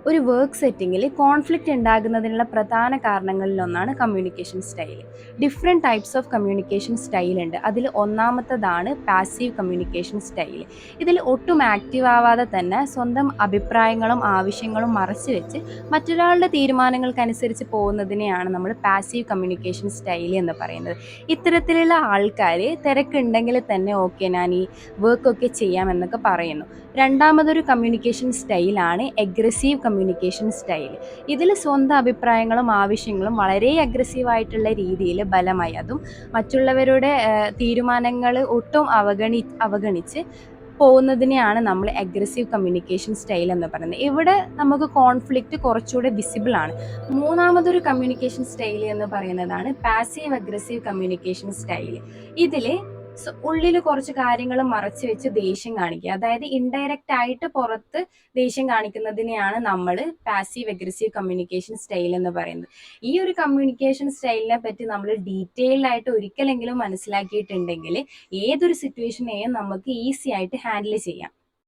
ഒരു work സെറ്റിങ്ങിൽ conflict ഉണ്ടാകുന്നതിനുള്ള പ്രധാന കാരണങ്ങളിലൊന്നാണ് communication style. Different types of communication style ഉണ്ട്. അതിൽ ഒന്നാമത്തതാണ് പാസീവ് കമ്മ്യൂണിക്കേഷൻ സ്റ്റൈൽ. ഇതിൽ ഒട്ടും ആക്റ്റീവ് ആവാതെ തന്നെ സ്വന്തം അഭിപ്രായങ്ങളും ആവശ്യങ്ങളും മറച്ചു വെച്ച് മറ്റൊരാളുടെ തീരുമാനങ്ങൾക്കനുസരിച്ച് പോകുന്നതിനെയാണ് നമ്മൾ പാസീവ് കമ്മ്യൂണിക്കേഷൻ സ്റ്റൈൽ എന്ന് പറയുന്നത്. ഇത്തരത്തിലുള്ള ആൾക്കാർ തിരക്കുണ്ടെങ്കിൽ തന്നെ ഓക്കെ ഞാൻ ഈ വർക്കൊക്കെ ചെയ്യാമെന്നൊക്കെ പറയുന്നു. രണ്ടാമതൊരു കമ്മ്യൂണിക്കേഷൻ സ്റ്റൈലാണ് എഗ്രസീവ് കമ്മ്യൂണിക്കേഷൻ സ്റ്റൈൽ. ഇതിൽ സ്വന്തം അഭിപ്രായങ്ങളും ആവശ്യങ്ങളും വളരെ അഗ്രസീവായിട്ടുള്ള രീതിയിൽ ബലമായി, അതും മറ്റുള്ളവരുടെ തീരുമാനങ്ങൾ ഒട്ടും അവഗണിച്ച് പോകുന്നതിനെയാണ് നമ്മൾ അഗ്രസീവ് കമ്മ്യൂണിക്കേഷൻ സ്റ്റൈൽ എന്ന് പറയുന്നത്. ഇവിടെ നമുക്ക് കോൺഫ്ലിക്റ്റ് കുറച്ചുകൂടെ വിസിബിൾ ആണ്. മൂന്നാമതൊരു കമ്മ്യൂണിക്കേഷൻ സ്റ്റൈൽ എന്ന് പറയുന്നതാണ് പാസീവ് അഗ്രസീവ് കമ്മ്യൂണിക്കേഷൻ സ്റ്റൈൽ. ഇതിൽ ഉള്ളിൽ കുറച്ച് കാര്യങ്ങൾ മറച്ചു വെച്ച് ദേഷ്യം കാണിക്കുക, അതായത് ഇൻഡയറക്റ്റ് ആയിട്ട് പുറത്ത് ദേഷ്യം കാണിക്കുന്നതിനെയാണ് നമ്മൾ പാസീവ് അഗ്രസീവ് കമ്മ്യൂണിക്കേഷൻ സ്റ്റൈൽ എന്ന് പറയുന്നത്. ഈ ഒരു കമ്മ്യൂണിക്കേഷൻ സ്റ്റൈലിനെ പറ്റി നമ്മൾ ഡീറ്റെയിൽഡ് ആയിട്ട് ഒരിക്കലെങ്കിലും മനസ്സിലാക്കിയിട്ടുണ്ടെങ്കിൽ ഏതൊരു സിറ്റുവേഷനെയും നമുക്ക് ഈസി ആയിട്ട് ഹാൻഡിൽ ചെയ്യാം.